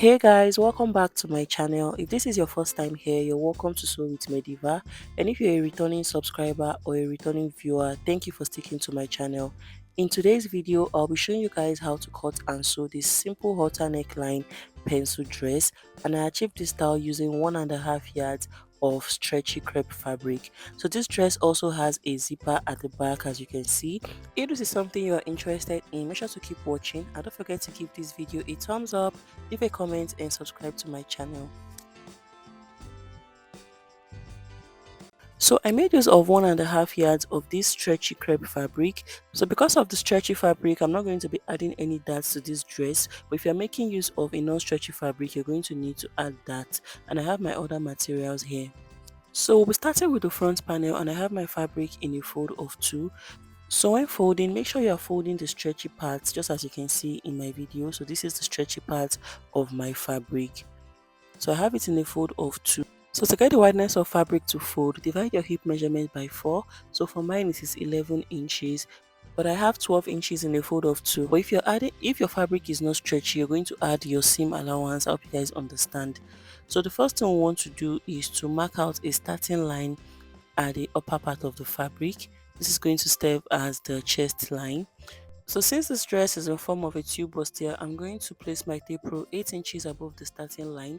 Hey guys, welcome back to my channel. If this is your first time here, you're welcome to Sew with Mediva. And if you're a returning subscriber or a returning viewer, thank you for sticking to my channel. In today's video, I'll be showing you guys how to cut and sew this simple halter neckline pencil dress, and I achieved this style using 1.5 yards of stretchy crepe fabric. So this dress also has a zipper at the back, as you can see. If this is something you are interested in, make sure to keep watching and don't forget to give this video a thumbs up, leave a comment and subscribe to my channel. So I made use of 1.5 yards of this stretchy crepe fabric. So because of the stretchy fabric, I'm not going to be adding any darts to this dress, but if you're making use of a non-stretchy fabric, you're going to need to add that. And I have my other materials here. So we'll be starting with the front panel, and I have my fabric in a fold of 2. So when folding, make sure you are folding the stretchy parts, just as you can see in my video. So this is the stretchy part of my fabric. So I have it in a fold of 2. So to get the wideness of fabric to fold, divide your hip measurement by 4. So for mine it is 11 inches, but I have 12 inches in a fold of 2. But if your fabric is not stretchy, you're going to add your seam allowance. I hope you guys understand. So the first thing we want to do is to mark out a starting line at the upper part of the fabric. This is going to serve as the chest line. So since this dress is in form of a tube bustier, I'm going to place my tape rule 8 inches above the starting line.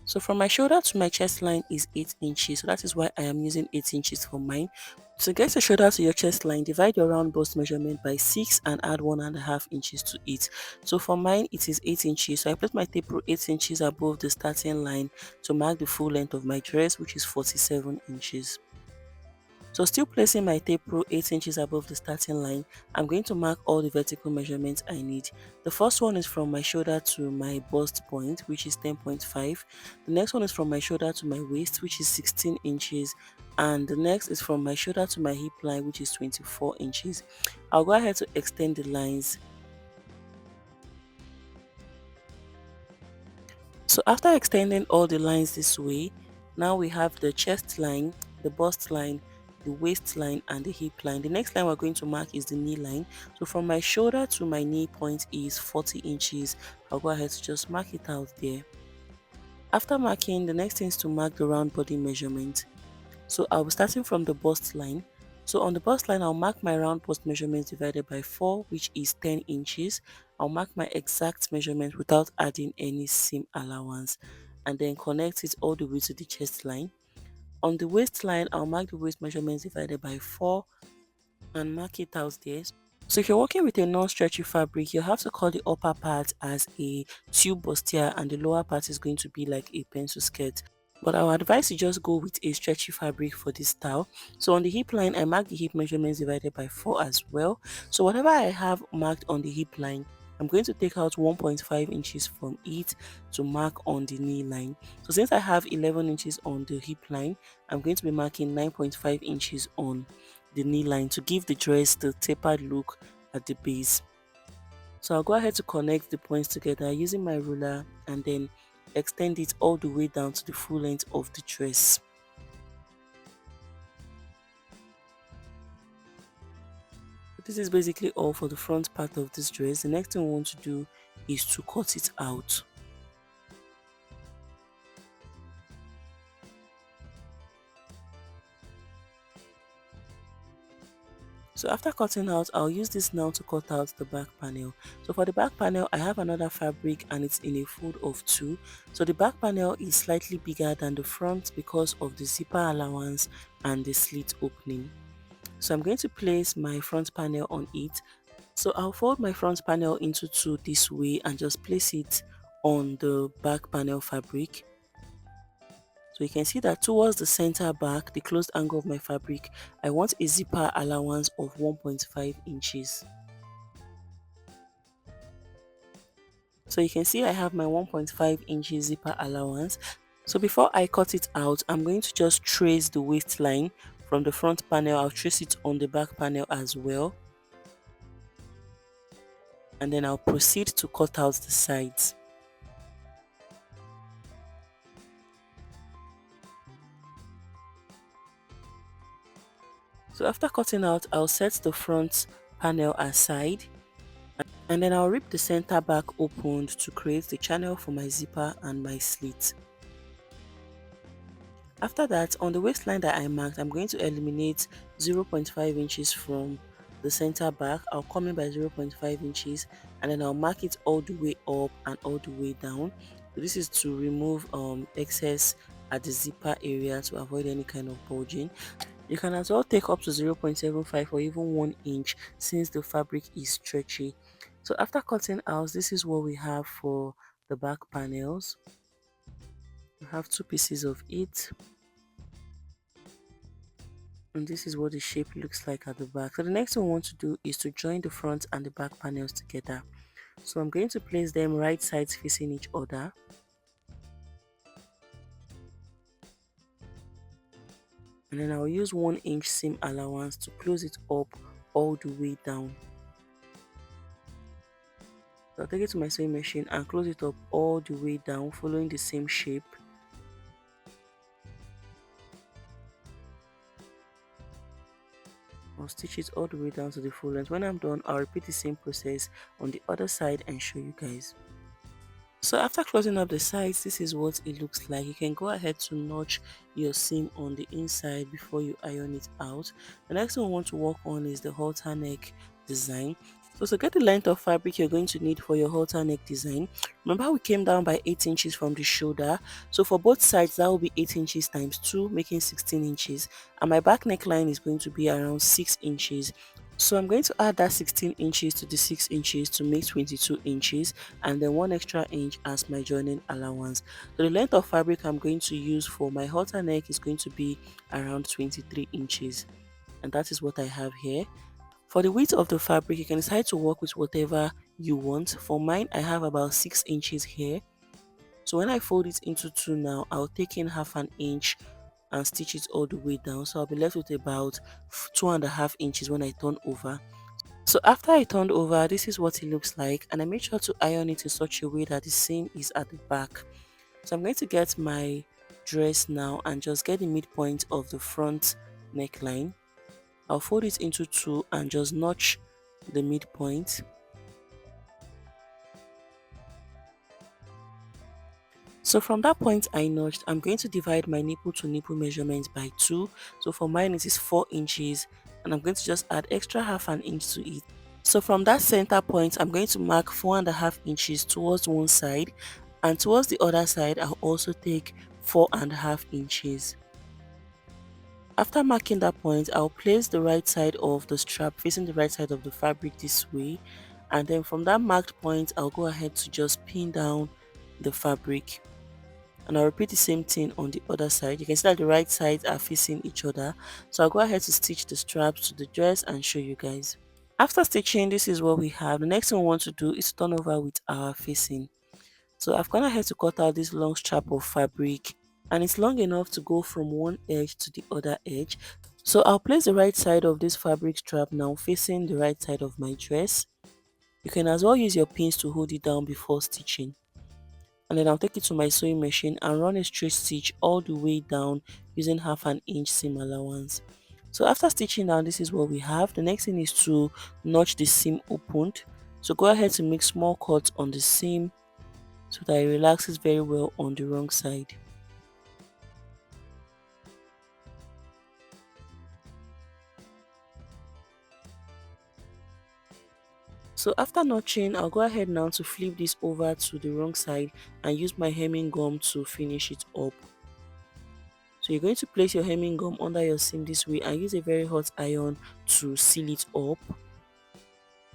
So from my shoulder to my chest line is 8 inches. So that is why I am using 8 inches for mine. To get the shoulder to your chest line, divide your round bust measurement by 6 and add 1.5 inches to it. So for mine, it is 8 inches. So I place my tape rule 8 inches above the starting line to mark the full length of my dress, which is 47 inches. So still placing my tape rule 8 inches above the starting line, I'm going to mark all the vertical measurements I need. The first one is from my shoulder to my bust point, which is 10.5. The next one is from my shoulder to my waist, which is 16 inches. And the next is from my shoulder to my hip line, which is 24 inches. I'll go ahead to extend the lines. So after extending all the lines this way, now we have the chest line, the bust line, the waistline and the hip line. The next line we're going to mark is the knee line. So from my shoulder to my knee point is 40 inches. I'll go ahead to just mark it out there. After marking, the next thing is to mark the round body measurement. So I'll be starting from the bust line. So on the bust line, I'll mark my round bust measurement divided by 4, which is 10 inches. I'll mark my exact measurement without adding any seam allowance, and then connect it all the way to the chest line. On the waistline, I'll mark the waist measurement divided by 4 and mark it out there. So if you're working with a non-stretchy fabric, you have to call the upper part as a tube bustier and the lower part is going to be like a pencil skirt. But I would advise you just go with a stretchy fabric for this style. So on the hip line, I mark the hip measurements divided by 4 as well. So whatever I have marked on the hip line, I'm going to take out 1.5 inches from it to mark on the knee line. So since I have 11 inches on the hip line, I'm going to be marking 9.5 inches on the knee line to give the dress the tapered look at the base. So I'll go ahead to connect the points together using my ruler and then extend it all the way down to the full length of the dress. This is basically all for the front part of this dress. The next thing we want to do is to cut it out. So after cutting out, I'll use this now to cut out the back panel. So for the back panel, I have another fabric and it's in a fold of 2. So the back panel is slightly bigger than the front because of the zipper allowance and the slit opening. So I'm going to place my front panel on it. So I'll fold my front panel into 2 this way and just place it on the back panel fabric. So you can see that towards the center back, the closed angle of my fabric, I want a zipper allowance of 1.5 inches. So you can see I have my 1.5 inches zipper allowance. So before I cut it out, I'm going to just trace the waistline from the front panel. I'll trace it on the back panel as well. And then I'll proceed to cut out the sides. So after cutting out, I'll set the front panel aside. And then I'll rip the center back opened to create the channel for my zipper and my slit. After that, on the waistline that I marked, I'm going to eliminate 0.5 inches from the center back. I'll come in by 0.5 inches and then I'll mark it all the way up and all the way down. So this is to remove excess at the zipper area to avoid any kind of bulging. You can as well take up to 0.75 or even 1 inch since the fabric is stretchy. So after cutting out, this is what we have for the back panels. We have two pieces of it, and this is what the shape looks like at the back. So the next thing we want to do is to join the front and the back panels together. So I'm going to place them right sides facing each other, and then I'll use 1 inch seam allowance to close it up all the way down. So I'll take it to my sewing machine and close it up all the way down following the same shape. I'll stitch it all the way down to the full length. When I'm done, I'll repeat the same process on the other side and show you guys. So after closing up the sides, this is what it looks like. You can go ahead to notch your seam on the inside before you iron it out. The next thing we want to work on is the halter neck design. So to get the length of fabric you're going to need for your halter neck design, remember how we came down by 8 inches from the shoulder. So for both sides, that will be 8 inches times 2, making 16 inches. And my back neckline is going to be around 6 inches. So I'm going to add that 16 inches to the 6 inches to make 22 inches, and then 1 extra inch as my joining allowance. So the length of fabric I'm going to use for my halter neck is going to be around 23 inches, and that is what I have here. For the width of the fabric, you can decide to work with whatever you want. For mine, I have about 6 inches here. So when I fold it into two now, I'll take in half an inch and stitch it all the way down. So I'll be left with about 2.5 inches when I turn over. So after I turned over, this is what it looks like, and I made sure to iron it in such a way that the seam is at the back. So I'm going to get my dress now and just get the midpoint of the front neckline. I'll fold it into two and just notch the midpoint. So from that point I notched, I'm going to divide my nipple to nipple measurement by 2. So for mine it is 4 inches, and I'm going to just add extra half an inch to it. So from that center point, I'm going to mark 4.5 inches towards one side, and towards the other side I'll also take 4.5 inches. After marking that point, I'll place the right side of the strap facing the right side of the fabric this way, and then from that marked point I'll go ahead to just pin down the fabric, and I'll repeat the same thing on the other side. You can see that the right sides are facing each other, so I'll go ahead to stitch the straps to the dress and show you guys. After stitching, this is what we have. The next thing we want to do is turn over with our facing. So I've gone ahead to cut out this long strap of fabric, and it's long enough to go from one edge to the other edge. So I'll place the right side of this fabric strap now facing the right side of my dress. You can as well use your pins to hold it down before stitching. And then I'll take it to my sewing machine and run a straight stitch all the way down using half an inch seam allowance. So after stitching down, this is what we have. The next thing is to notch the seam opened. So go ahead to make small cuts on the seam so that it relaxes very well on the wrong side. So after notching, I'll go ahead now to flip this over to the wrong side and use my hemming gum to finish it up. So you're going to place your hemming gum under your seam this way and use a very hot iron to seal it up,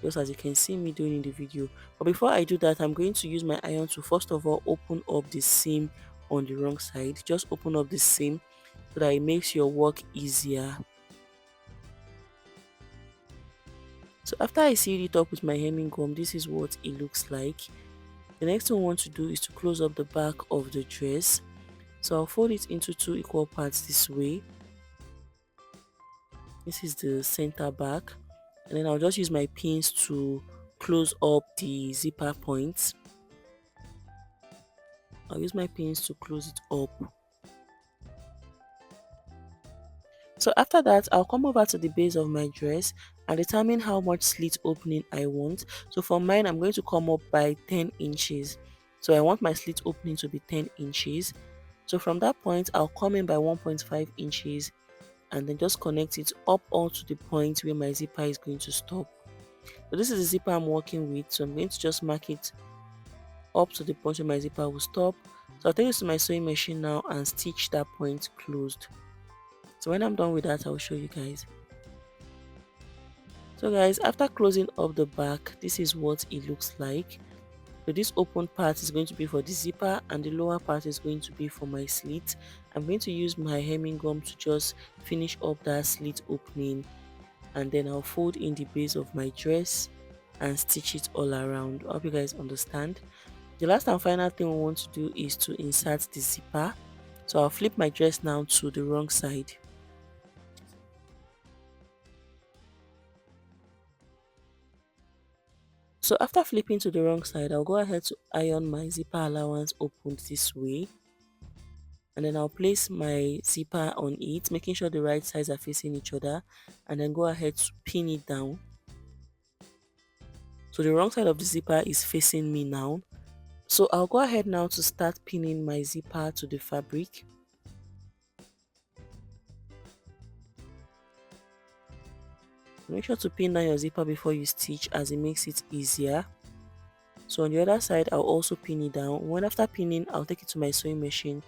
just as you can see me doing in the video. But before I do that, I'm going to use my iron to first of all open up the seam on the wrong side. Just open up the seam so that it makes your work easier. So after I sealed it up with my hemming gum, this is what it looks like. The next thing we want to do is to close up the back of the dress. So I'll fold it into two equal parts this way. This is the center back, and then I'll just use my pins to close up the zipper points. I'll use my pins to close it up. So after that, I'll come over to the base of my dress and determine how much slit opening I want. So for mine, I'm going to come up by 10 inches. So I want my slit opening to be 10 inches. So from that point, I'll come in by 1.5 inches and then just connect it up onto the point where my zipper is going to stop. So this is the zipper I'm working with, so I'm going to just mark it up to the point where my zipper will stop. So I'll take this to my sewing machine now and stitch that point closed. So when I'm done with that, I'll show you guys. So guys, after closing up the back, this is what it looks like. So this open part is going to be for the zipper and the lower part is going to be for my slit. I'm going to use my hemming gum to just finish up that slit opening, and then I'll fold in the base of my dress and stitch it all around. I hope you guys understand. The last and final thing we want to do is to insert the zipper. So I'll flip my dress now to the wrong side. So after flipping to the wrong side, I'll go ahead to iron my zipper allowance opened this way. And then I'll place my zipper on it, making sure the right sides are facing each other, and then go ahead to pin it down. So the wrong side of the zipper is facing me now. So I'll go ahead now to start pinning my zipper to the fabric. Make sure to pin down your zipper before you stitch, as it makes it easier. So on the other side, I'll also pin it down. When after pinning, I'll take it to my sewing machine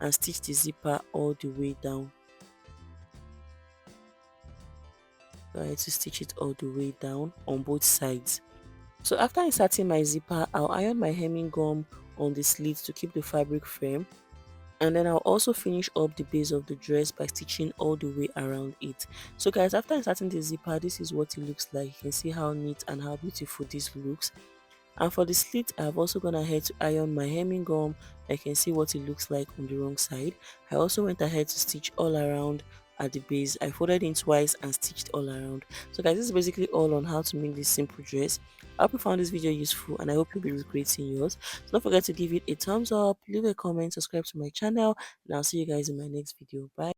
and stitch the zipper all the way down. Go ahead to stitch it all the way down on both sides. So after inserting my zipper, I'll iron my hemming gum on the slit to keep the fabric firm. And then I'll also finish up the base of the dress by stitching all the way around it. So guys, after inserting the zipper, this is what it looks like. You can see how neat and how beautiful this looks. And for the slit, I've also gone ahead to iron my hemming gum. I can see what it looks like on the wrong side. I also went ahead to stitch all around at the base. I folded in twice and stitched all around. So guys, this is basically all on how to make this simple dress. I hope you found this video useful and I hope you'll be recreating yours. So don't forget to give it a thumbs up, leave a comment, subscribe to my channel, and I'll see you guys in my next video. Bye.